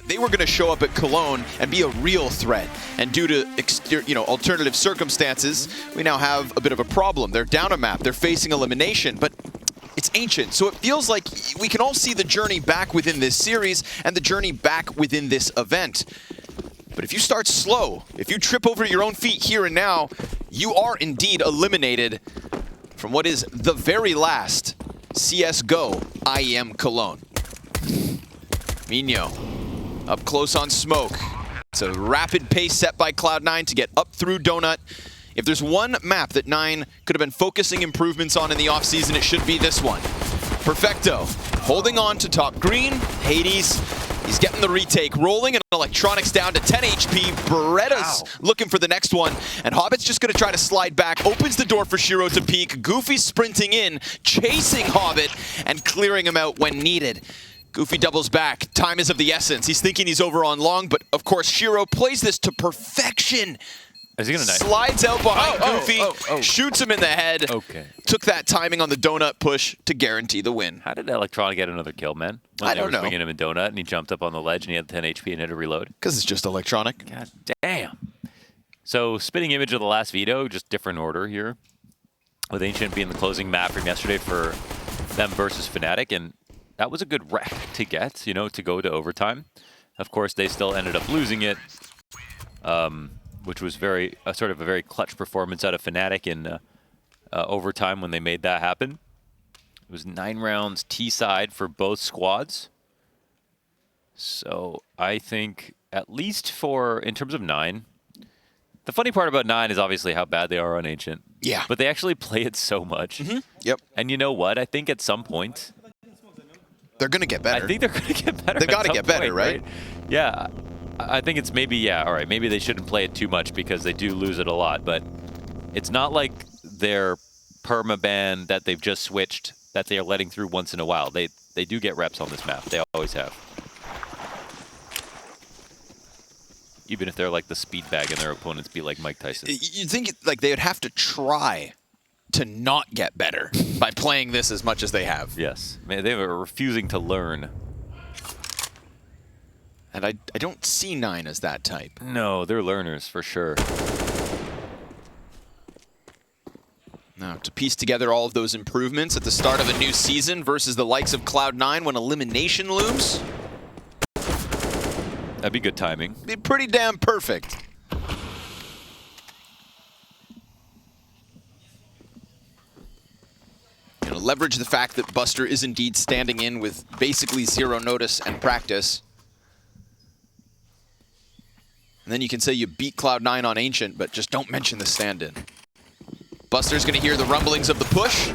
they were going to show up at Cologne and be a real threat. And due to alternative circumstances, we now have a bit of a problem. They're down a map. They're facing elimination, but it's Ancient. So it feels like we can all see the journey back within this series and the journey back within this event. But if you start slow, if you trip over your own feet here and now, you are indeed eliminated from what is the very last CSGO IEM Cologne. Minho up close on smoke. It's a rapid pace set by Cloud9 to get up through Donut. If there's one map that 9 could have been focusing improvements on in the offseason, it should be this one. Perfecto holding on to top green. Hades, he's getting the retake, rolling, and Electronics down to 10 HP. Beretta's looking for the next one, and Hobbit's just going to try to slide back, opens the door for Shiro to peek. Goofy sprinting in, chasing Hobbit, and clearing him out when needed. Goofy doubles back. Time is of the essence. He's thinking he's over on long, but of course Shiro plays this to perfection. Is he gonna die? Slides out behind Goofy, shoots him in the head. Okay. Took that timing on the donut push to guarantee the win. How did Electronic get another kill, man? When I don't know. They were swinging him in donut, and he jumped up on the ledge, and he had 10 HP and had to reload. Because it's just Electronic. God damn. So, spitting image of the last veto, just different order here. With Ancient being the closing map from yesterday for them versus Fnatic, and that was a good wreck to get, to go to overtime. Of course, they still ended up losing it, which was sort of a very clutch performance out of Fnatic in overtime when they made that happen. It was 9 rounds T-side for both squads. So I think, at least in terms of 9, the funny part about 9 is obviously how bad they are on Ancient. Yeah. But they actually play it so much. Mm-hmm. Yep. And you know what? I think at some point, they're going to get better. I think they're going to get better. They've got to get better, right? Yeah. I think it's maybe, all right, maybe they shouldn't play it too much because they do lose it a lot, but it's not like their permaban that they've just switched that they are letting through once in a while. They do get reps on this map. They always have. Even if they're like the speed bag and their opponents be like Mike Tyson. You'd think like they would have to try to not get better by playing this as much as they have. Yes. Man, they were refusing to learn. And I don't see 9 as that type. No, they're learners for sure. Now, to piece together all of those improvements at the start of a new season versus the likes of Cloud9 when elimination looms. That'd be good timing. Be pretty damn perfect. Leverage the fact that Buster is indeed standing in with basically 0 notice and practice. And then you can say you beat Cloud9 on Ancient, but just don't mention the stand-in. Buster's going to hear the rumblings of the push.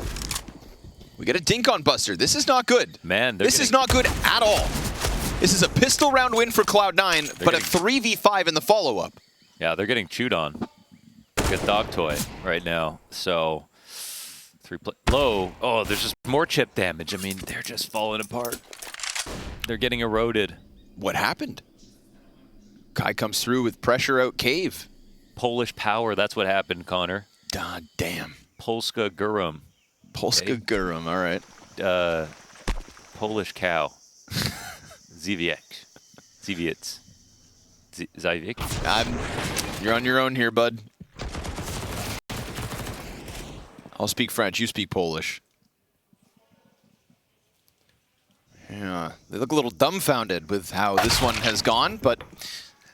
We get a dink on Buster. This is not good. Man, this is not good at all. This is a pistol round win for Cloud9, but a 3v5 in the follow-up. Yeah, they're getting chewed on like a dog toy right now. So, low. Oh, there's just more chip damage. I mean, they're just falling apart. They're getting eroded. What happened? Kai comes through with pressure out cave. Polish power, that's what happened, Connor. God damn. Polska Gurum. Polska Gurum, all right. Polish cow. Zwiek. Zwiec. Zwiek. You're on your own here, bud. I'll speak French, you speak Polish. Yeah, they look a little dumbfounded with how this one has gone, but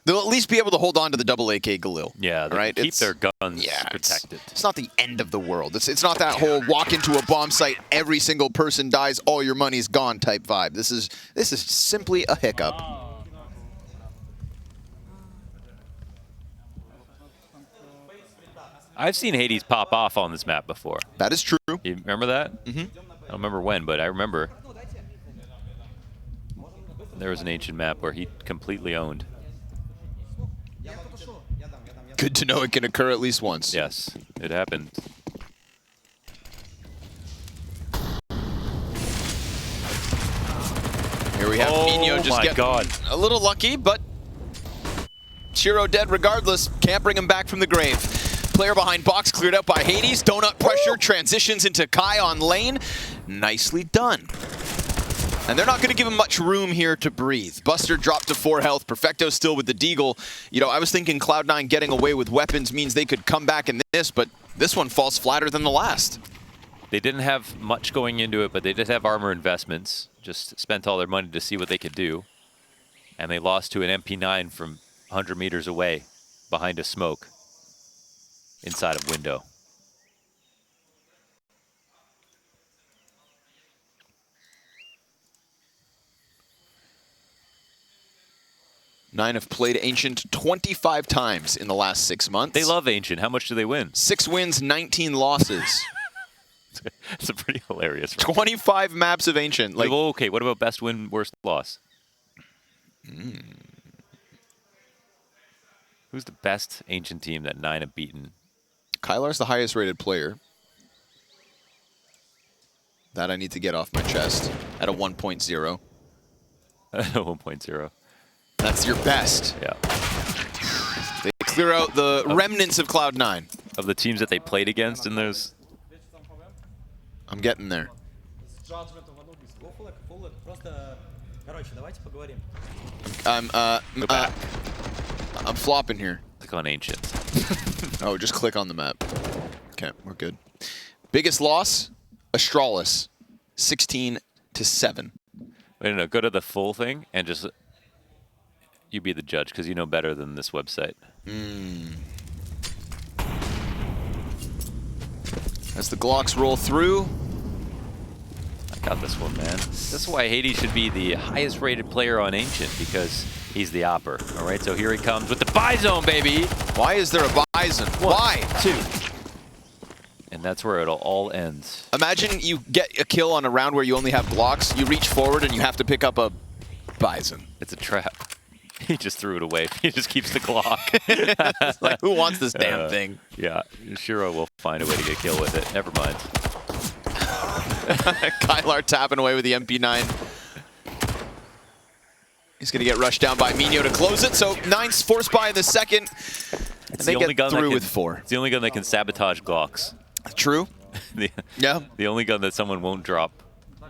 they'll at least be able to hold on to the double AK Galil. Yeah, they keep their guns protected. It's not the end of the world. It's not that whole walk into a bomb site, every single person dies, all your money's gone type vibe. This is simply a hiccup. I've seen Hades pop off on this map before. That is true. You remember that? Mm-hmm. I don't remember when, but I remember. There was an Ancient map where he completely owned. Good to know it can occur at least once. Yes, it happened. Here we have Minho just getting a little lucky, but Shiro dead regardless. Can't bring him back from the grave. Player behind box cleared out by Hades. Donut pressure transitions into Kai on lane. Nicely done. And they're not going to give him much room here to breathe. Buster dropped to 4 health. Perfecto still with the deagle. You know, I was thinking Cloud9 getting away with weapons means they could come back in this, but this one falls flatter than the last. They didn't have much going into it, but they did have armor investments. Just spent all their money to see what they could do. And they lost to an MP9 from 100 meters away behind a smoke inside of window. Nine have played Ancient 25 times in the last 6 months. They love Ancient. How much do they win? 6 wins, 19 losses. It's a pretty hilarious. 25 maps of Ancient. Like, well, okay, what about best win, worst loss? Who's the best Ancient team that 9 have beaten? Kylar's the highest rated player. That I need to get off my chest at a 1.0. 1.0. That's your best. Yeah. They clear out the remnants of Cloud9. Of the teams that they played against in those. I'm getting there. I'm flopping here. Click on Ancient. Oh, just click on the map. Okay, we're good. Biggest loss, Astralis, 16-7. Wait, no, go to the full thing and just you be the judge because you know better than this website. As the Glocks roll through. I got this one, man. This is why Hades should be the highest rated player on Ancient because he's the opper. All right, so here he comes with the buy zone, baby. Why is there a Bison? Why? 2. And that's where it all ends. Imagine you get a kill on a round where you only have Glocks. You reach forward and you have to pick up a Bison. It's a trap. He just threw it away. He just keeps the Glock. It's like, who wants this damn thing? Yeah, Shiro will find a way to get a kill with it. Never mind. Kylar tapping away with the MP9. He's going to get rushed down by Minho to close it. So 9's forced by the second. And they get through with 4. It's the only gun that can sabotage Glocks. True. Yeah. The only gun that someone won't drop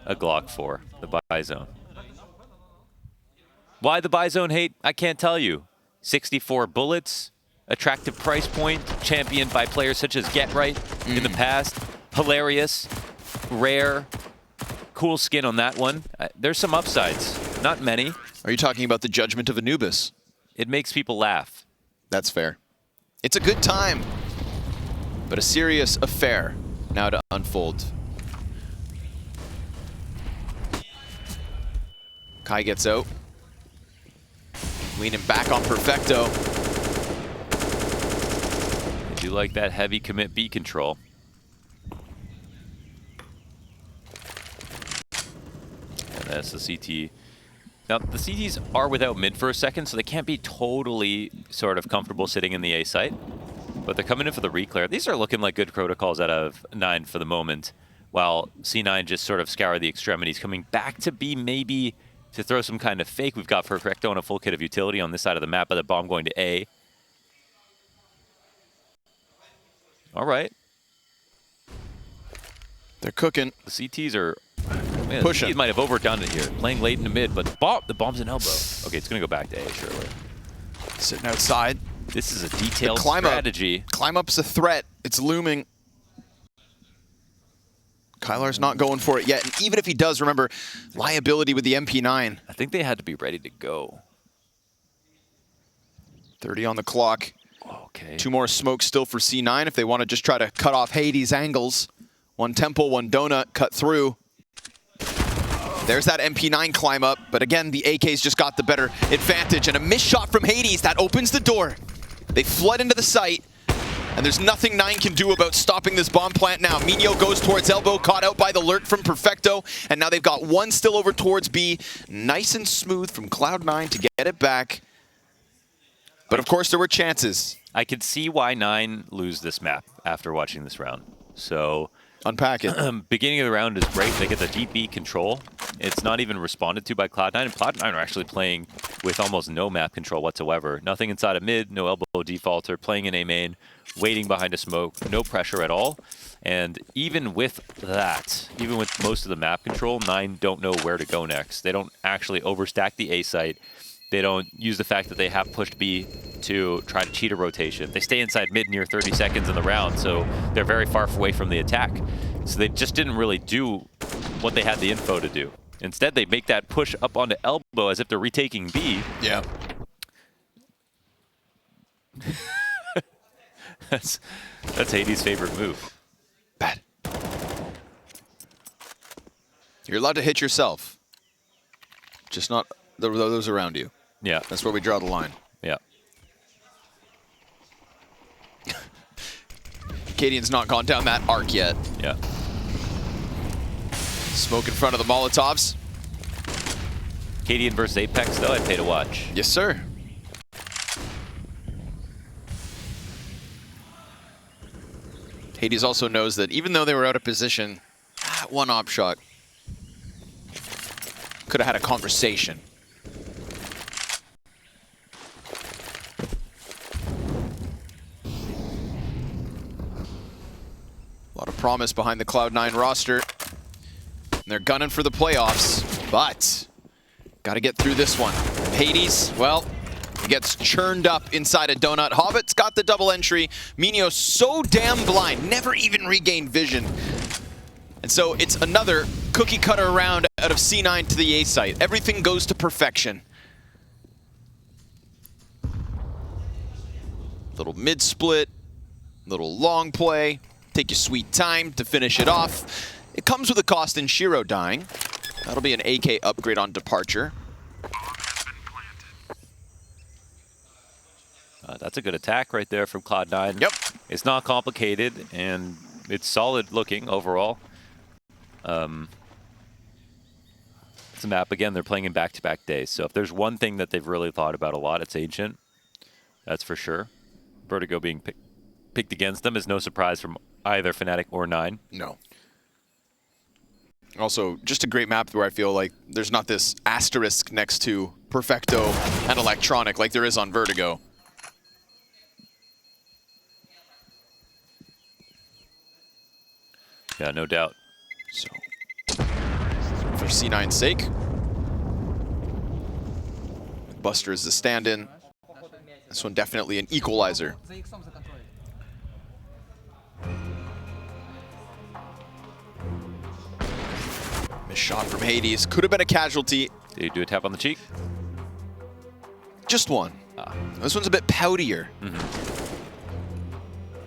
a Glock for, the buy zone. Why the buy zone hate? I can't tell you. 64 bullets, attractive price point, championed by players such as GetRight in the past. Hilarious, rare, cool skin on that one. There's some upsides, not many. Are you talking about the Judgment of Anubis? It makes people laugh. That's fair. It's a good time, but a serious affair now to unfold. Kai gets out. Leaning back on Perfecto. I do like that heavy commit B control. And that's the CT. Now, the CTs are without mid for a second, so they can't be totally sort of comfortable sitting in the A site. But they're coming in for the reclear. These are looking like good protocols out of 9 for the moment, while C9 just sort of scour the extremities, coming back to B maybe to throw some kind of fake. We've got Perfecto and a full kit of utility on this side of the map, but the bomb going to A. All right. They're cooking. The CTs are... Man, pushing. The CTs might have overdone it here. Playing late in the mid, but the bomb's an elbow. Okay, it's going to go back to A, surely. Sitting outside. This is a detailed climb strategy. Climb up's a threat. It's looming. Kylar's not going for it yet. And even if he does, remember, liability with the MP9. I think they had to be ready to go. 30 on the clock. Okay. 2 more smokes still for C9 if they want to just try to cut off Hades' angles. 1 temple, 1 donut, cut through. There's that MP9 climb up, but again, the AK's just got the better advantage. And a missed shot from Hades, that opens the door. They flood into the site. And there's nothing 9 can do about stopping this bomb plant now. Minho goes towards elbow, caught out by the lurk from Perfecto. And now they've got 1 still over towards B. Nice and smooth from Cloud9 to get it back. But of course, there were chances. I could see why 9 lose this map after watching this round. So Unpack it. Beginning of the round is great. They get the deep B control. It's not even responded to by Cloud9. And Cloud9 are actually playing with almost no map control whatsoever. Nothing inside of mid, no elbow defaulter, playing in A main, waiting behind a smoke, no pressure at all. And even with that, even with most of the map control, 9 don't know where to go next. They don't actually overstack the A site. They don't use the fact that they have pushed B to try to cheat a rotation. They stay inside mid near 30 seconds in the round, so they're very far away from the attack. So they just didn't really do what they had the info to do. Instead, they make that push up onto elbow as if they're retaking B. Yeah. That's Hades' favorite move. Bad. You're allowed to hit yourself. Just not those around you. Yeah. That's where we draw the line. Yeah. Cadian's not gone down that arc yet. Yeah. Smoke in front of the Molotovs. Cadian versus Apex, though, I'd pay to watch. Yes, sir. Hades also knows that even though they were out of position, one op shot could have had a conversation. A lot of promise behind the Cloud9 roster. And they're gunning for the playoffs, but got to get through this one. Hades, well, he gets churned up inside a donut. Hobbit's got the double entry. Minio so damn blind, never even regained vision. And so it's another cookie cutter round out of C9 to the A site. Everything goes to perfection. Little mid split, little long play. Take your sweet time to finish it off. It comes with a cost in Shiro dying. That'll be an AK upgrade on departure. That's a good attack right there from Cloud9. Yep. It's not complicated, and it's solid looking overall. It's a map, again, they're playing in back-to-back days. So if there's one thing that they've really thought about a lot, it's Ancient. That's for sure. Vertigo being picked against them is no surprise from either Fnatic or 9. No. Also, just a great map where I feel like there's not this asterisk next to Perfecto and Electronic like there is on Vertigo. Yeah, no doubt. So, for C9's sake, Buster is the stand-in. This one definitely an equalizer. Missed shot from Hades. Could have been a casualty. Did he do a tap on the cheek? Just one. This one's a bit poutier.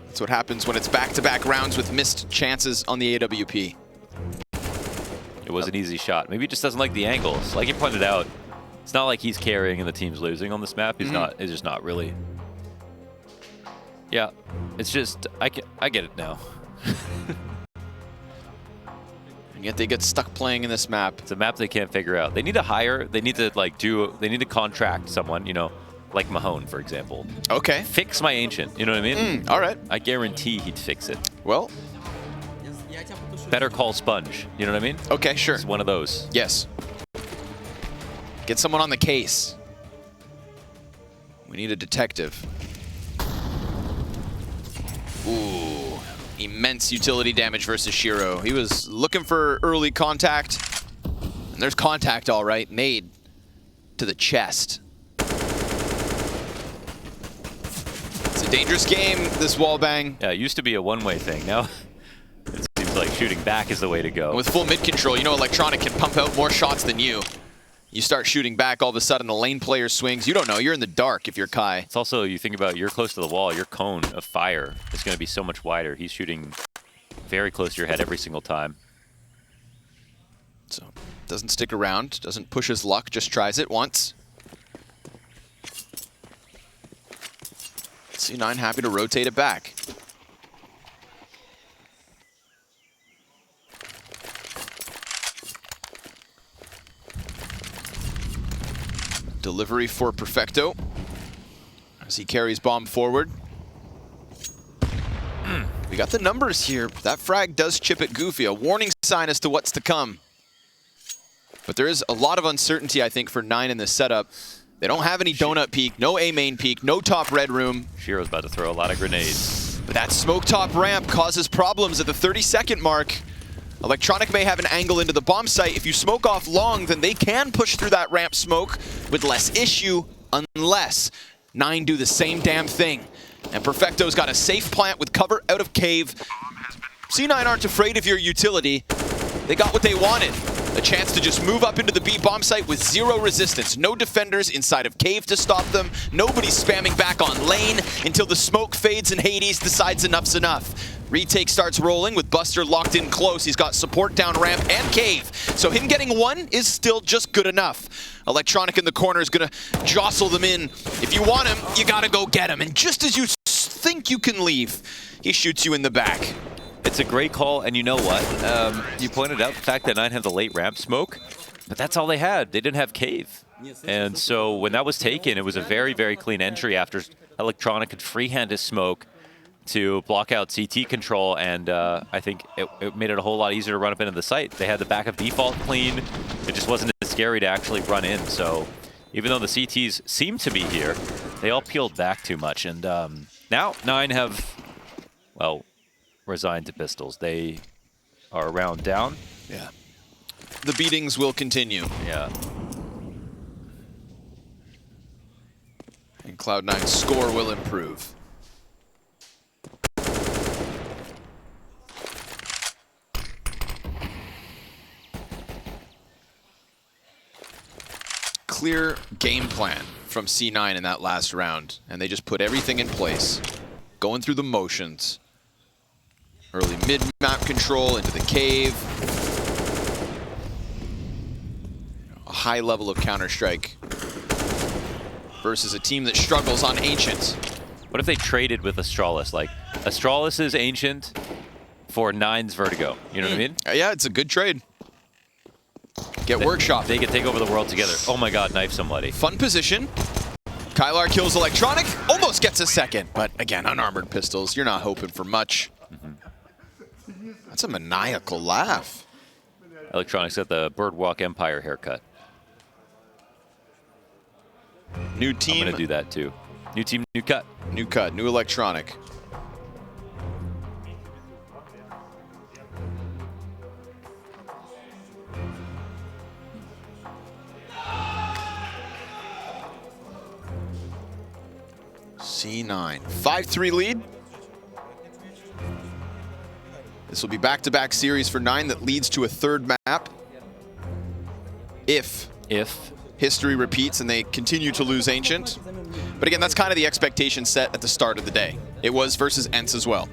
That's what happens when it's back-to-back rounds with missed chances on the AWP. It was an easy shot. Maybe he just doesn't like the angles. Like you pointed out, it's not like he's carrying and the team's losing on this map. He's not. It's just not really. Yeah, it's just I get it now. And yet they get stuck playing in this map. It's a map they can't figure out. They need to hire. They need to They need to contract someone. You know, like Mahone, for example. Okay. Fix my Ancient. You know what I mean? All right. I guarantee he'd fix it. Well. Better call Sponge. You know what I mean? Okay, sure. It's one of those. Yes. Get someone on the case. We need a detective. Ooh. Immense utility damage versus Shiro. He was looking for early contact. And there's contact all right. Nade to the chest. It's a dangerous game, this wallbang. Yeah, it used to be a one-way thing. Now it seems like shooting back is the way to go. With full mid control, you know Electronic can pump out more shots than you. You start shooting back, all of a sudden the lane player swings. You don't know, you're in the dark if you're Kai. It's also, you think about, you're close to the wall, your cone of fire is going to be so much wider. He's shooting very close to your head every single time. So, doesn't stick around, doesn't push his luck, just tries it once. C9 happy to rotate it back. Delivery for Perfecto as he carries bomb forward. We got the numbers here. That frag does chip at Goofy, a warning sign as to what's to come. But there is a lot of uncertainty, I think, for 9 in this setup. They don't have any donut peek, no A main peek, no top red room. Shiro's about to throw a lot of grenades. But that smoke top ramp causes problems at the 30-second mark. Electronic may have an angle into the bomb site. If you smoke off long, then they can push through that ramp smoke with less issue, unless 9 do the same damn thing. And Perfecto's got a safe plant with cover out of cave. C9 aren't afraid of your utility. They got what they wanted. A chance to just move up into the B bomb site with 0 resistance. No defenders inside of cave to stop them. Nobody spamming back on lane until the smoke fades and Hades decides enough's enough. Retake starts rolling with Buster locked in close. He's got support down ramp and cave. So him getting 1 is still just good enough. Electronic in the corner is gonna jostle them in. If you want him, you gotta go get him. And just as you think you can leave, he shoots you in the back. It's a great call, and you know what? You pointed out the fact that 9 had the late ramp smoke, but that's all they had. They didn't have cave. And so when that was taken, it was a very, very clean entry after Electronic could freehand his smoke to block out CT control, and I think it made it a whole lot easier to run up into the site. They had the back of default clean. It just wasn't as scary to actually run in. So even though the CTs seem to be here, they all peeled back too much. And now 9 have, well, resigned to pistols. They are a round down. Yeah. The beatings will continue. Yeah. And Cloud9's score will improve. Clear game plan from C9 in that last round, and they just put everything in place, going through the motions. Early mid-map control into the cave. A high level of Counter-Strike versus a team that struggles on Ancient. What if they traded with Astralis? Like, Astralis is Ancient for 9's Vertigo. You know what I mean? Yeah, it's a good trade. Get Workshop. They could take over the world together. Oh my god, knife somebody. Fun position. Kylar kills Electronic. Almost gets a second, but again, unarmored pistols. You're not hoping for much. That's a maniacal laugh. Electronic's got the Birdwalk Empire haircut. New team. I'm gonna do that too. New team, new cut. New cut, new Electronic. C9. 5-3 lead. This will be back-to-back series for 9 that leads to a third map. If history repeats and they continue to lose Ancient. But again, that's kind of the expectation set at the start of the day. It was versus Ents as well.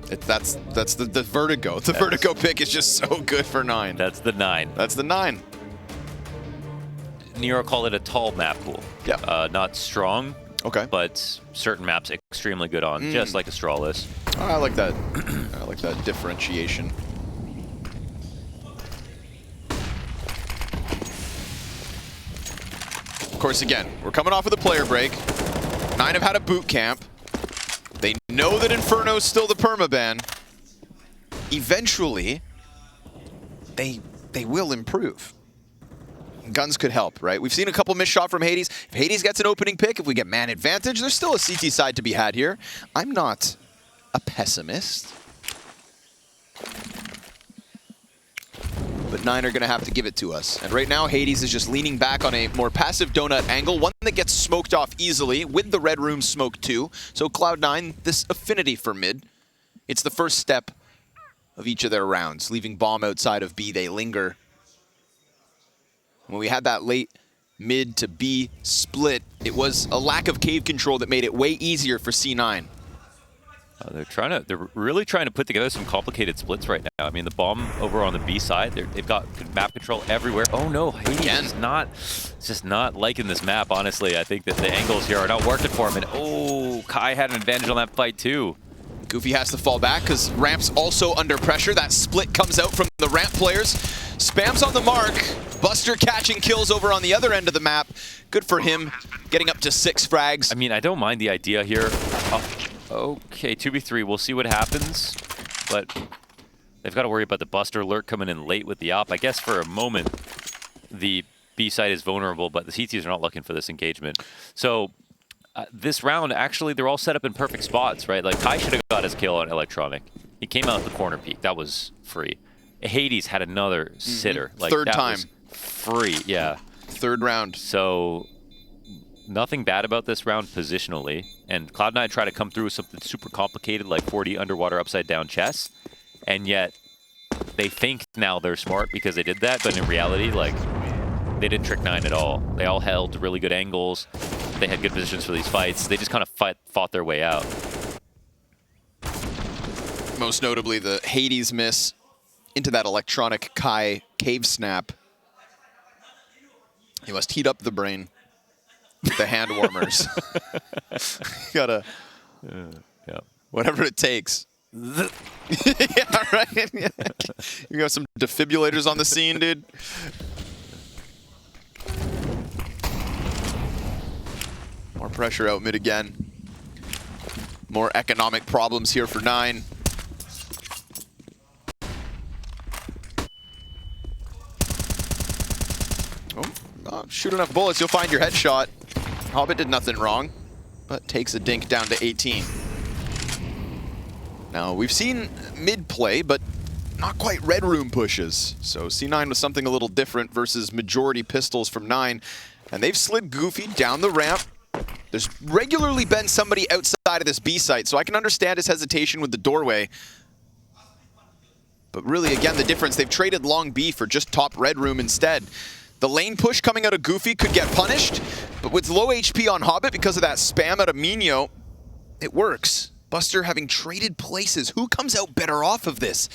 That's the Vertigo. The Vertigo pick is just so good for 9. That's the 9. That's the 9. Nero called it a tall map pool. Yeah. Not strong. Okay. But certain maps extremely good on, just like Astralis. Oh, I like that. I like that differentiation. Of course, again, we're coming off of the player break. 9 have had a boot camp. They know that Inferno's still the permaban. Eventually, they will improve. Guns could help, right? We've seen a couple missed shot from Hades. If Hades gets an opening pick, if we get man advantage, there's still a CT side to be had here. I'm not a pessimist. But 9 are going to have to give it to us. And right now, Hades is just leaning back on a more passive donut angle, one that gets smoked off easily with the red room smoke too. So Cloud9, this affinity for mid. It's the first step of each of their rounds. Leaving bomb outside of B, they linger. When we had that late mid to B split, it was a lack of cave control that made it way easier for C9. They're really trying to put together some complicated splits right now. I mean, the bomb over on the B side, they've got map control everywhere. Oh no, Hades is just not liking this map, honestly. I think that the angles here are not working for him. And oh, Kai had an advantage on that fight too. Goofy has to fall back because Ramp's also under pressure. That split comes out from the Ramp players. Spams on the mark. Buster catching kills over on the other end of the map. Good for him, getting up to 6 frags. I mean, I don't mind the idea here Okay, 2v3. We'll see what happens, but they've got to worry about the Buster lurk coming in late with the op. I guess for a moment, the B side is vulnerable, but the CTs are not looking for this engagement. So this round, actually, they're all set up in perfect spots, right? Like, Kai should have got his kill on Electronic. He came out at the corner peak. That was free. Hades had another sitter. Like, third that time. Was free, yeah. Third round. So nothing bad about this round positionally. And Cloud9 try to come through with something super complicated like 4D underwater upside down chess. And yet they think now they're smart because they did that. But in reality, like, they didn't trick 9 at all. They all held really good angles. They had good positions for these fights. They just kind of fought their way out. Most notably the Hades miss into that Electronic Kai cave snap. You must heat up the brain with the hand warmers. Gotta, Yeah. whatever it takes. Yeah, right? Yeah. You got some defibrillators on the scene, dude. More pressure out mid again. More economic problems here for 9. Shoot enough bullets, you'll find your headshot. Hobbit did nothing wrong, but takes a dink down to 18. Now, we've seen mid play, but not quite red room pushes. So C9 was something a little different versus majority pistols from 9. And they've slid Goofy down the ramp. There's regularly been somebody outside of this B site, so I can understand his hesitation with the doorway. But really, again, the difference, they've traded long B for just top red room instead. The lane push coming out of Goofy could get punished, but with low HP on Hobbit because of that spam out of Mino, it works. Buster having traded places. Who comes out better off of this?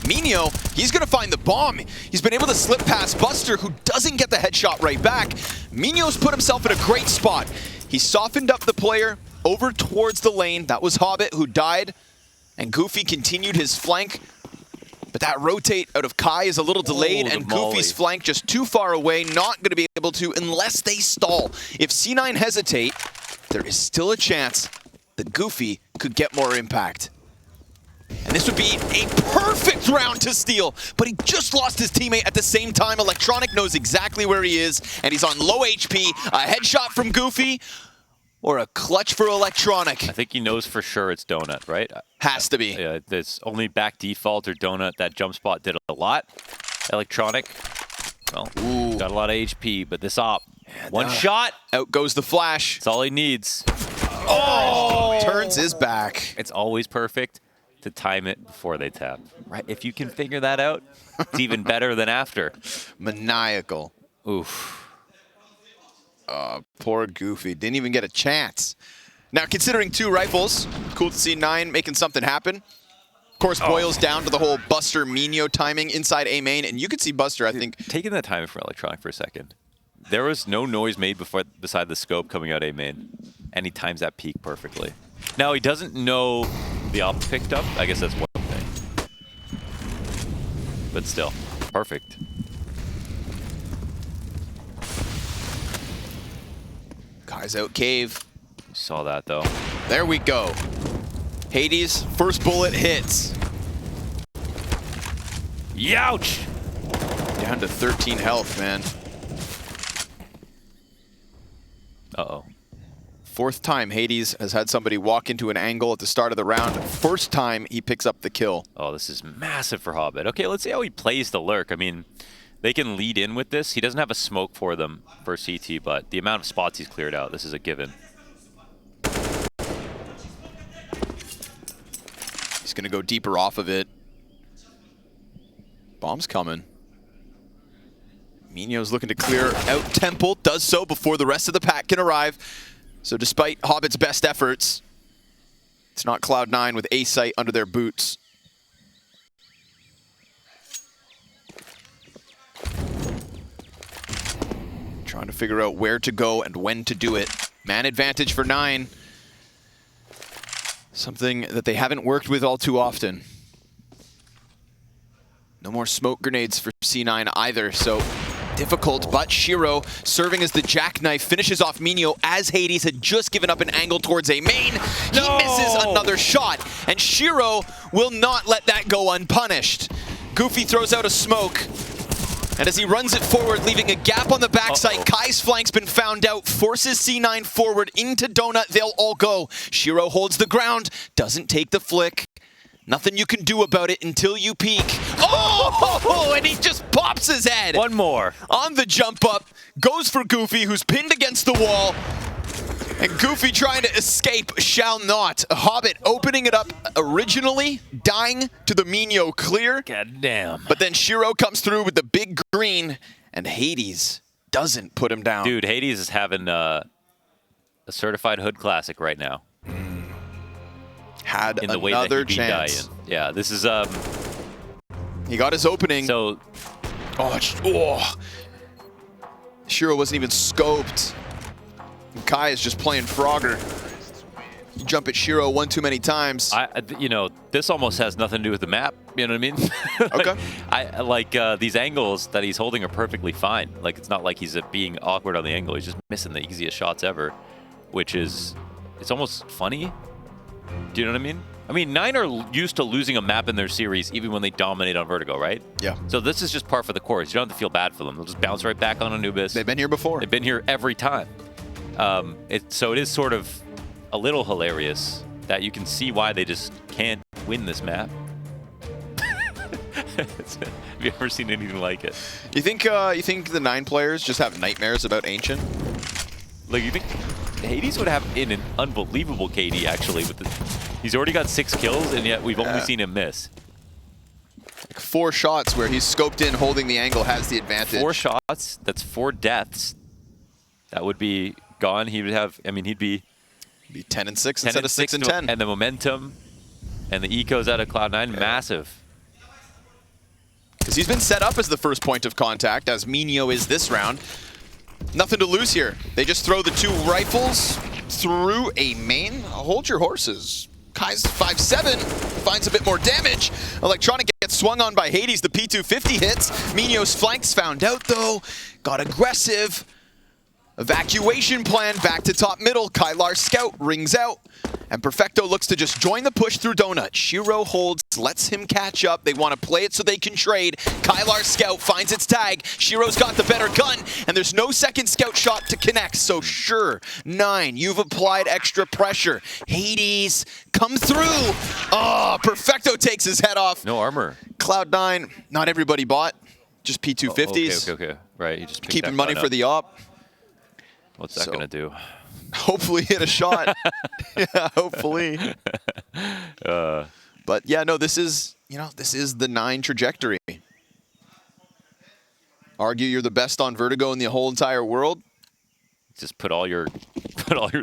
Mino, he's going to find the bomb. He's been able to slip past Buster, who doesn't get the headshot right back. Mino's put himself in a great spot. He softened up the player over towards the lane. That was Hobbit, who died, and Goofy continued his flank. But that rotate out of Kai is a little delayed, and Goofy's flank just too far away, not going to be able to unless they stall. If C9 hesitate, there is still a chance that Goofy could get more impact. And this would be a perfect round to steal, but he just lost his teammate at the same time. Electronic knows exactly where he is, and he's on low HP. A headshot from Goofy, or a clutch for Electronic. I think he knows for sure it's Donut, right? Has to be. Yeah, there's only back default or Donut. That jump spot did a lot. Electronic, well, got a lot of HP, but this op, one shot. Out goes the flash. That's all he needs. Oh! Turns his back. It's always perfect to time it before they tap. Right? If you can figure that out, it's even better than after. Maniacal. Oof. Poor Goofy. Didn't even get a chance. Now, considering 2 rifles, cool to see 9 making something happen. Of course, boils down to the whole Buster Mino timing inside A main, and you could see Buster, I think. Taking that time for Electronic for a second. There was no noise made beside the scope coming out A main, and he times that peak perfectly. Now, he doesn't know the op picked up. I guess that's one thing. But still, perfect. Kai's out cave. Saw that, though. There we go. Hades, first bullet hits. Youch! Down to 13 health, man. Uh-oh. 4th time Hades has had somebody walk into an angle at the start of the round. 1st time he picks up the kill. Oh, this is massive for Hobbit. Okay, let's see how he plays the lurk. I mean, they can lead in with this. He doesn't have a smoke for them for CT, but the amount of spots he's cleared out, this is a given. He's going to go deeper off of it. Bomb's coming. Mino's looking to clear out Temple. Does so before the rest of the pack can arrive. So despite Hobbit's best efforts, it's not Cloud9 with A sight under their boots. Trying to figure out where to go and when to do it. Man advantage for 9. Something that they haven't worked with all too often. No more smoke grenades for C9 either, so difficult, but Shiro, serving as the jackknife, finishes off Minio as Hades had just given up an angle towards A main. He misses another shot, and Shiro will not let that go unpunished. Goofy throws out a smoke, and as he runs it forward, leaving a gap on the backside, Kai's flank's been found out, forces C9 forward into Donut. They'll all go. Shiro holds the ground, doesn't take the flick. Nothing you can do about it until you peek. Oh, and he just pops his head. One more. On the jump up, goes for Goofy, who's pinned against the wall. And Goofy trying to escape shall not. Hobbit opening it up originally, dying to the Minio clear. God damn. But then Shiro comes through with the big green, and Hades doesn't put him down. Dude, Hades is having a certified hood classic right now. Had in the way another that he'd be chance. dying. Yeah, this is He got his opening. so Shiro wasn't even scoped. And Kai is just playing Frogger. You jump at Shiro one too many times. you know, this almost has nothing to do with the map. You know what I mean? Okay. I like these angles that he's holding are perfectly fine. Like it's not like he's being awkward on the angle. He's just missing the easiest shots ever, which is it's almost funny. Do you know what I mean? I mean, 9 are used to losing a map in their series even when they dominate on Vertigo, right? Yeah. So this is just par for the course. You don't have to feel bad for them. They'll just bounce right back on Anubis. They've been here before. They've been here every time. So it is sort of a little hilarious that you can see why they just can't win this map. Have you ever seen anything like it? You think the 9 players just have nightmares about Ancient? Like, you think Hades would have in an unbelievable KD, actually. He's already got 6 kills, and yet we've only seen him miss. Like 4 shots where he's scoped in, holding the angle, has the advantage. 4 shots, that's 4 deaths. That would be gone. He would have, I mean, he'd be 10 and 6 instead of 6 and 10. And the momentum and the ecos out of Cloud9, massive. Because he's been set up as the first point of contact, as Minio is this round. Nothing to lose here. They just throw the 2 rifles through A main. Hold your horses. Kai's 5-7, finds a bit more damage. Electronic gets swung on by Hades. The P250 hits. Minio's flanks found out, though. Got aggressive. Evacuation plan back to top middle. Kylar's scout rings out. And Perfecto looks to just join the push through Donut. Shiro holds, lets him catch up. They want to play it so they can trade. Kylar's scout finds its tag. Shiro's got the better gun, and there's no second scout shot to connect. So sure, 9, you've applied extra pressure. Hades, come through. Oh, Perfecto takes his head off. No armor. Cloud9, not everybody bought. Just P250s. Okay. Right, he just picked Keeping that money gun for up. the op. What's that gonna do? Hopefully hit a shot. Yeah, hopefully. But yeah, no, this is the 9 trajectory. Argue you're the best on Vertigo in the whole entire world. Just put all your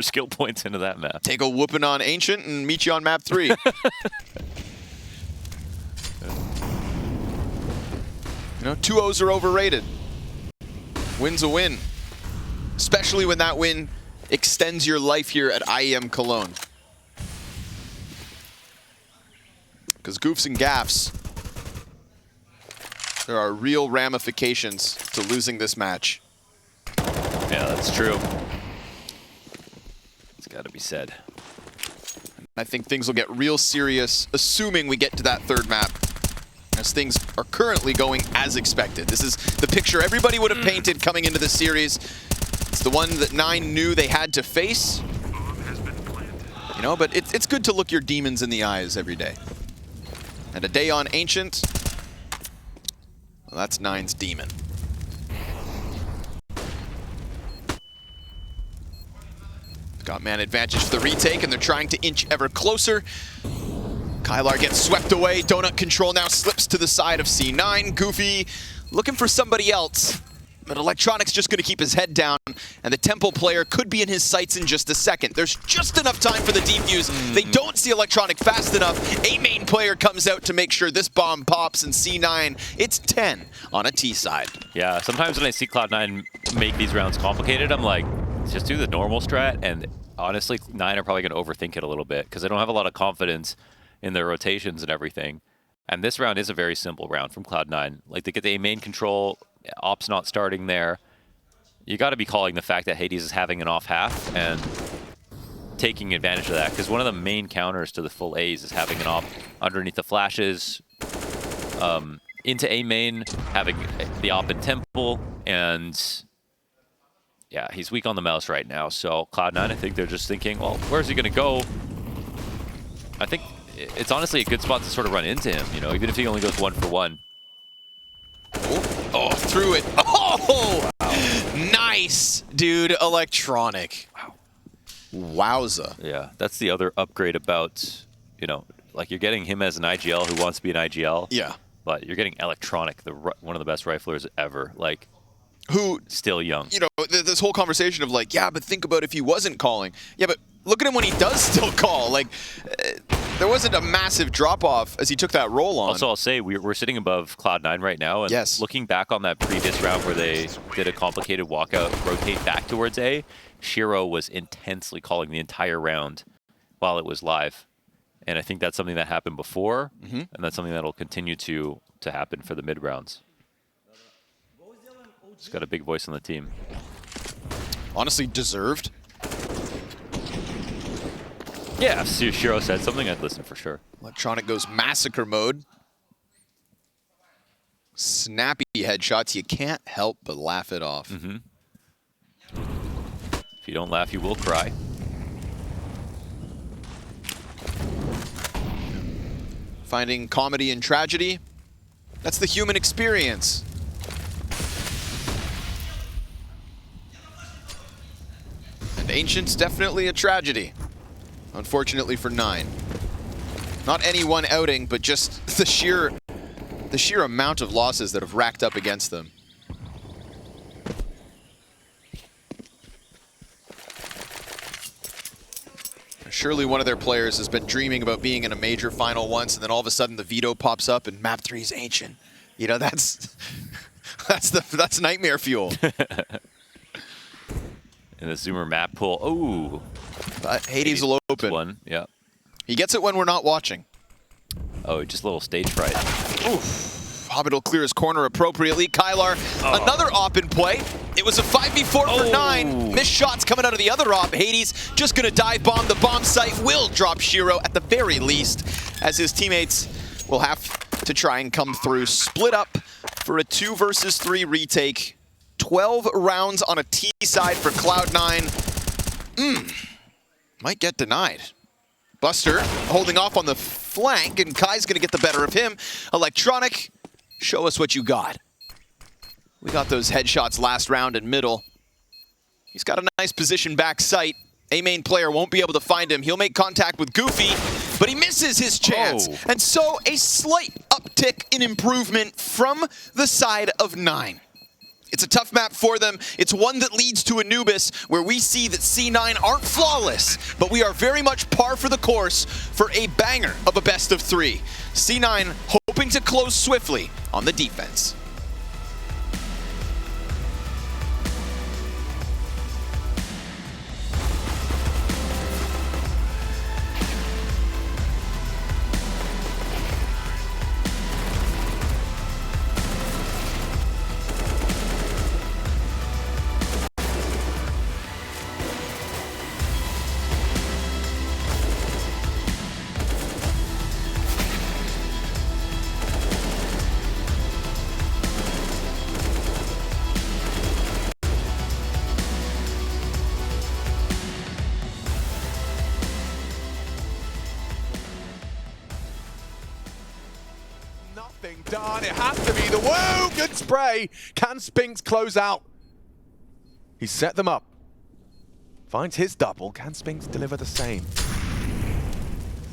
skill points into that map. Take a whooping on Ancient and meet you on map 3. You know, 2-0s are overrated. Win's a win. Especially when that win extends your life here at IEM Cologne. Because goofs and gaffs, there are real ramifications to losing this match. Yeah, that's true. It's got to be said. I think things will get real serious, assuming we get to that 3rd map, as things are currently going as expected. This is the picture everybody would have painted coming into the series. It's the one that 9 knew they had to face. You know, but it's good to look your demons in the eyes every day. And a day on Ancient, well, that's 9's demon. Got man advantage for the retake, and they're trying to inch ever closer. Kylar gets swept away. Donut control now slips to the side of C9. Goofy looking for somebody else. But Electronic's just going to keep his head down, and the Temple player could be in his sights in just a second. There's just enough time for the defuse. They don't see Electronic fast enough. A main player comes out to make sure this bomb pops, and C9, it's 10 on a T side. Yeah, sometimes when I see Cloud9 make these rounds complicated, I'm like, just do the normal strat, and honestly, 9 are probably going to overthink it a little bit, because they don't have a lot of confidence in their rotations and everything. And this round is a very simple round from Cloud9. Like, they get the A main control. Ops not starting there. You got to be calling the fact that Hades is having an off half and taking advantage of that, because one of the main counters to the full A's is having an op underneath the flashes, into A main, having the op in temple, and yeah, he's weak on the mouse right now. So Cloud9, I think they're just thinking, well, where's he going to go? I think it's honestly a good spot to sort of run into him, you know, even if he only goes 1 for 1. Oh, threw it. Oh, wow. Nice, dude. Electronic. Wow. Wowza. Yeah, that's the other upgrade about, you know, like you're getting him as an IGL who wants to be an IGL. Yeah. But you're getting Electronic, one of the best riflers ever. Like, who still young. You know, this whole conversation of like, yeah, but think about if he wasn't calling. Yeah, but look at him when he does still call. Like, there wasn't a massive drop-off as he took that roll on. Also, I'll say we're sitting above Cloud9 right now. And yes. Looking back on that previous round where they did a complicated walkout, rotate back towards A, Shiro was intensely calling the entire round while it was live. And I think that's something that happened before, and that's something that will continue to happen for the mid rounds. He's got a big voice on the team. Honestly, deserved. Yeah, if Shiro said something, I'd listen for sure. Electronic goes massacre mode. Snappy headshots. You can't help but laugh it off. If you don't laugh, you will cry. Finding comedy in tragedy. That's the human experience. And Ancient's definitely a tragedy. Unfortunately for 9. Not any one outing, but just the sheer amount of losses that have racked up against them. Surely one of their players has been dreaming about being in a major final once, and then all of a sudden the veto pops up and map 3 is Ancient. You know, that's nightmare fuel. In the Zoomer map pool. Oh, but Hades will open. One, yeah. He gets it when we're not watching. Oh, just a little stage fright. Oof. Hobbit will clear his corner appropriately. Kylar, another op in play. It was a 5v4 for 9. Missed shots coming out of the other op. Hades just going to dive bomb the bomb site. Will drop Shiro at the very least, as his teammates will have to try and come through. Split up for a 2 versus 3 retake. 12 rounds on a T side for Cloud9. Might get denied. Buster holding off on the flank, and Kai's going to get the better of him. Electronic, show us what you got. We got those headshots last round in middle. He's got a nice position back sight. A main player won't be able to find him. He'll make contact with Goofy, but he misses his chance. And so a slight uptick in improvement from the side of 9. It's a tough map for them. It's one that leads to Anubis, where we see that C9 aren't flawless, but we are very much par for the course for a banger of a best of 3. C9 hoping to close swiftly on the defense. Nothing done. It has to be the whoa! Good spray. Can Spinks close out? He's set them up. Finds his double. Can Spinks deliver the same?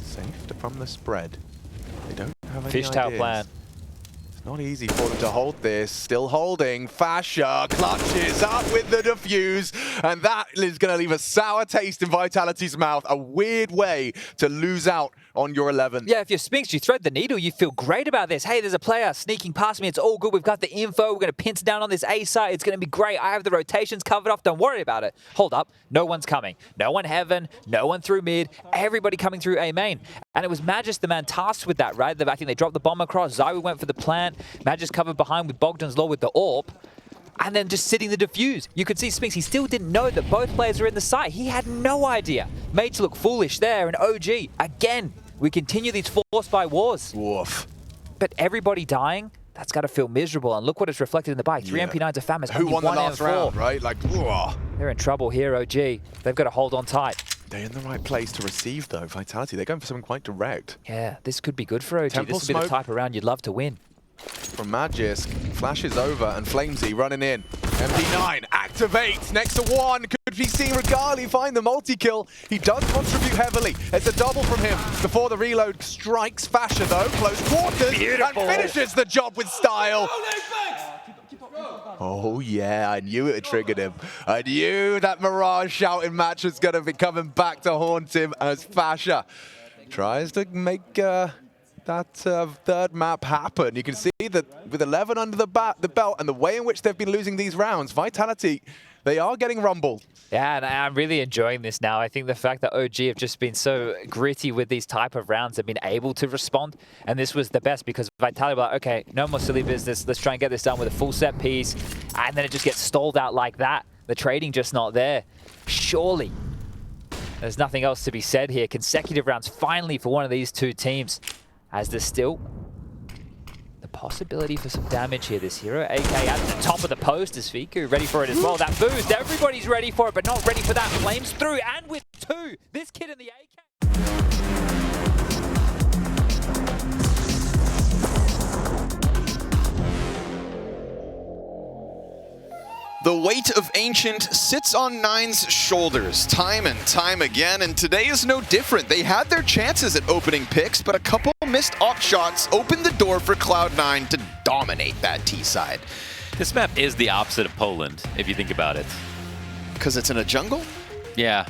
Safe from the spread. They don't have any Fish tail ideas. plan. It's not easy for them to hold this. Still holding. Fasher clutches up with the defuse, and that is going to leave a sour taste in Vitality's mouth. A weird way to lose out on your 11. Yeah, if you're Spinks, you thread the needle, you feel great about this. Hey, there's a player sneaking past me. It's all good. We've got the info. We're going to pinch down on this A site. It's going to be great. I have the rotations covered off. Don't worry about it. Hold up. No one's coming. No one heaven. No one through mid. Everybody coming through A main. And it was Magis, the man tasked with that, right? I think they dropped the bomb across. Zywi went for the plant. Magis covered behind with Bogdan's Law with the AWP. And then just sitting the defuse. You could see Spinks, he still didn't know that both players were in the site. He had no idea. Made to look foolish there. And OG, again, we continue these forced by wars. Woof. But everybody dying, that's got to feel miserable. And look what it's reflected in the bike. 3 MP9s of FAMAS. Who won the last round, right? Like, whoa. They're in trouble here, OG. They've got to hold on tight. They're in the right place to receive, though. Vitality, they're going for something quite direct. Yeah, this could be good for OG. Temple this would be the type of round you'd love to win. From Magisk, flashes over, and Flamesy running in. MP9 activates next to one. Could be seeing Regali find the multi-kill. He does contribute heavily. It's a double from him before the reload strikes Fasher, though. Close quarters. Beautiful. And finishes the job with style. Oh, yeah, I knew it had triggered him. I knew that Mirage shouting match was going to be coming back to haunt him as Fasher tries to make that third map happen. You can see that with 11 under the belt and the way in which they've been losing these rounds, Vitality, they are getting rumbled. Yeah, and I'm really enjoying this now. I think the fact that OG have just been so gritty with these type of rounds, have been able to respond. And this was the best because Vitality were like, okay, no more silly business. Let's try and get this done with a full set piece. And then it just gets stalled out like that. The trading just not there. Surely, there's nothing else to be said here. Consecutive rounds finally for one of these two teams. As there's still the possibility for some damage here. This hero, AK at the top of the post is Fiku, ready for it as well. That boost, everybody's ready for it, but not ready for that. Flames through, and with two. This kid in the AK. The weight of Ancient sits on Nine's shoulders time and time again, and today is no different. They had their chances at opening picks, but a couple missed op shots opened the door for Cloud9 to dominate that T side. This map is the opposite of Poland, if you think about it. Because it's in a jungle? Yeah.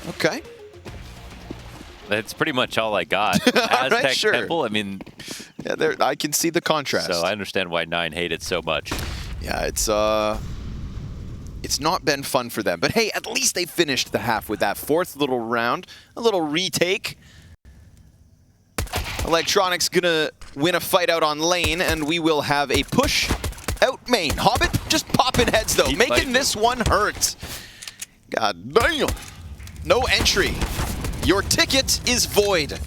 Okay. That's pretty much all I got. Aztec right, sure. Temple, I mean... Yeah, I can see the contrast. So I understand why 9 hate it so much. Yeah, it's not been fun for them. But hey, at least they finished the half with that fourth little round. A little retake. Electronics gonna win a fight out on lane, and we will have a push out main. Hobbit just popping heads, though, making this one hurt. God damn. No entry. Your ticket is void.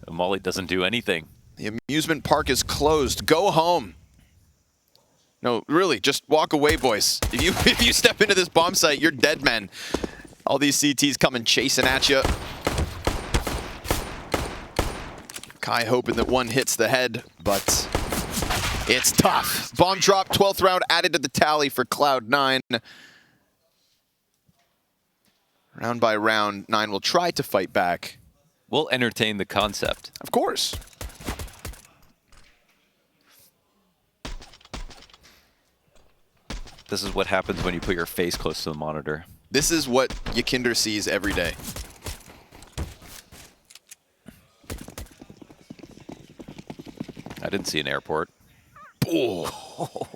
Molly doesn't do anything. The amusement park is closed. Go home. No, really, just walk away, boys. If you step into this bomb site, you're dead men. All these CTs coming chasing at you. Kai hoping that one hits the head, but it's tough. Bomb drop, 12th round added to the tally for Cloud9. Round by round, 9 will try to fight back. We'll entertain the concept. Of course. This is what happens when you put your face close to the monitor. This is what Yakinder sees every day. I didn't see an airport. Oh,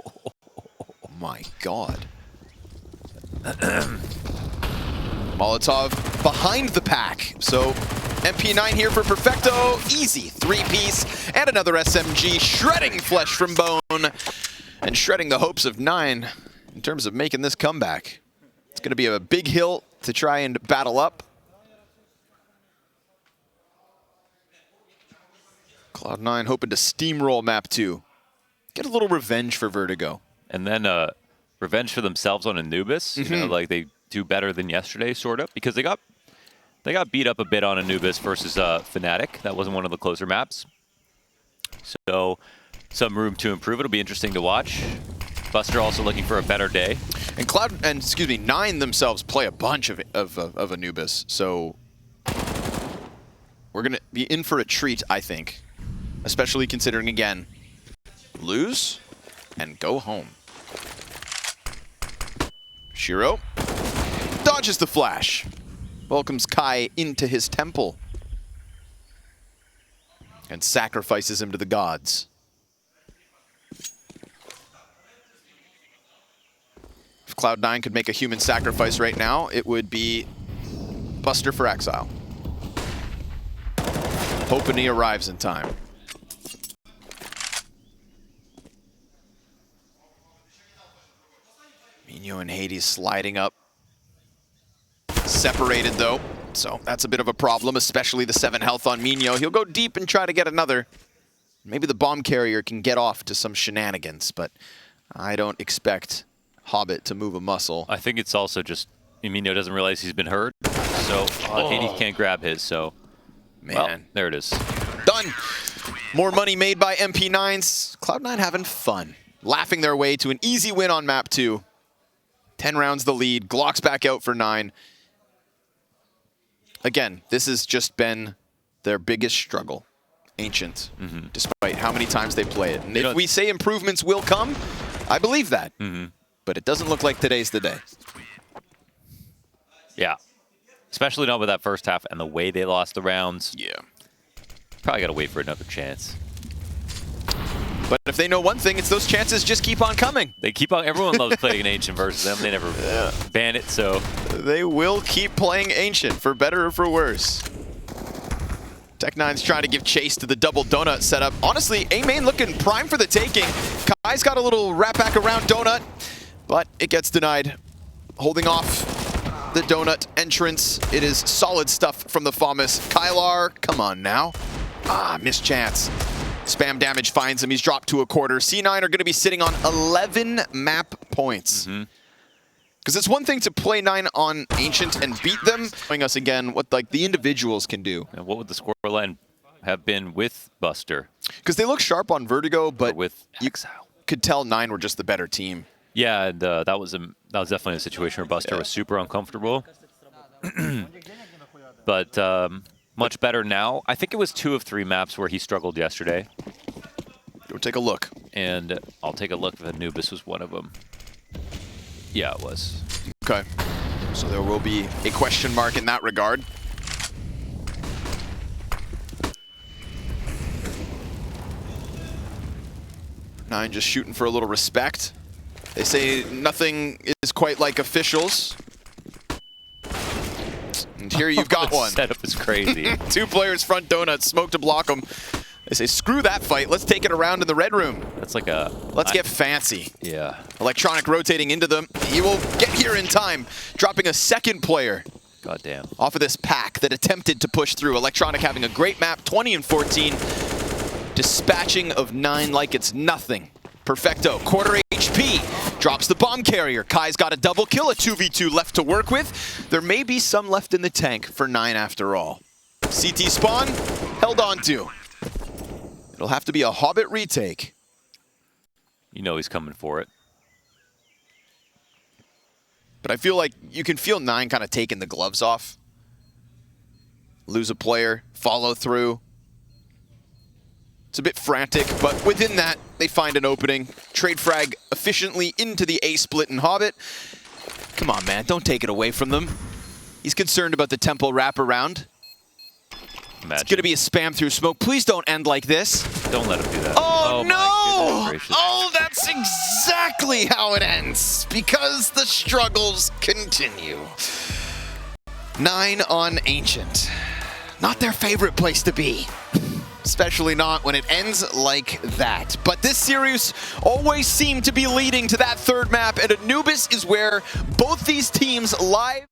my God. Molotov behind the pack. So MP9 here for Perfecto. Easy 3-piece and another SMG shredding flesh from bone and shredding the hopes of 9 in terms of making this comeback. It's going to be a big hill to try and battle up. Cloud9 hoping to steamroll map 2. Get a little revenge for Vertigo. And then revenge for themselves on Anubis. You know, like they do better than yesterday, sort of, because they got beat up a bit on Anubis versus Fnatic. That wasn't one of the closer maps. So some room to improve. It'll be interesting to watch. Buster also looking for a better day. And 9 themselves play a bunch of Anubis, so we're gonna be in for a treat, I think. Especially considering, again, lose and go home. Shiro dodges the flash. Welcomes Kai into his temple. and sacrifices him to the gods. If Cloud9 could make a human sacrifice right now, it would be Buster for Exile. Hoping he arrives in time. Mino and Hades sliding up. Separated though, so that's a bit of a problem, especially the 7 health on Mino. He'll go deep and try to get another. Maybe the bomb carrier can get off to some shenanigans, but I don't expect Hobbit to move a muscle. I think it's also just Mino doesn't realize he's been hurt, so Hades can't grab his, so Man, well, there it is. Done. More money made by MP9s. Cloud9 having fun, laughing their way to an easy win on map 2. 10 rounds the lead. Glock's back out for 9. Again, this has just been their biggest struggle. Ancient, despite how many times they play it. And if we say improvements will come, I believe that. But it doesn't look like today's the day. Yeah. Especially not with that first half and the way they lost the rounds. Yeah. Probably got to wait for another chance. But if they know one thing, it's those chances just keep on coming. They keep on. Everyone loves playing an Ancient versus them. They never ban it, so they will keep playing Ancient, for better or for worse. Tech9's trying to give chase to the double donut setup. Honestly, A main looking prime for the taking. Kai's got a little wrap back around donut, but it gets denied. Holding off the donut entrance. It is solid stuff from the Famas. Kylar, come on now. Ah, missed chance. Spam damage finds him. He's dropped to a quarter. C9 are going to be sitting on 11 map points. Because it's one thing to play 9 on Ancient and beat them, showing us again what like the individuals can do. And what would the scoreline have been with Buster? Because they look sharp on Vertigo, but with you Exile. Could tell 9 were just the better team. Yeah, and that was definitely a situation where Buster was super uncomfortable. But much better now. I think it was 2 of 3 maps where he struggled yesterday. Go take a look. And I'll take a look if Anubis was one of them. Yeah, it was. Okay. So there will be a question mark in that regard. Nine just shooting for a little respect. They say nothing is quite like officials. And here you've got one. Setup is crazy. 2 players front donuts, smoke to block them. They say, screw that fight, let's take it around in the red room. That's like a... Let's get fancy. Yeah. Electronic rotating into them. He will get here in time, dropping a second player. Goddamn. Off of this pack that attempted to push through. Electronic having a great map, 20 and 14. Dispatching of 9 like it's nothing. Perfecto, quarter HP, drops the bomb carrier. Kai's got a double kill, a 2v2 left to work with. There may be some left in the tank for 9 after all. CT spawn, held on to. It'll have to be a Hobbit retake. You know he's coming for it. But I feel like you can feel 9 kind of taking the gloves off. Lose a player, follow through. It's a bit frantic, but within that, they find an opening. Trade frag efficiently into the A split in Hobbit. Come on, man, don't take it away from them. He's concerned about the tempo wraparound. Imagine. It's going to be a spam through smoke. Please don't end like this. Don't let him do that. Oh, no! My goodness. Oh, that's exactly how it ends. Because the struggles continue. 9 on Ancient. Not their favorite place to be. Especially not when it ends like that. But this series always seemed to be leading to that third map, and Anubis is where both these teams lie.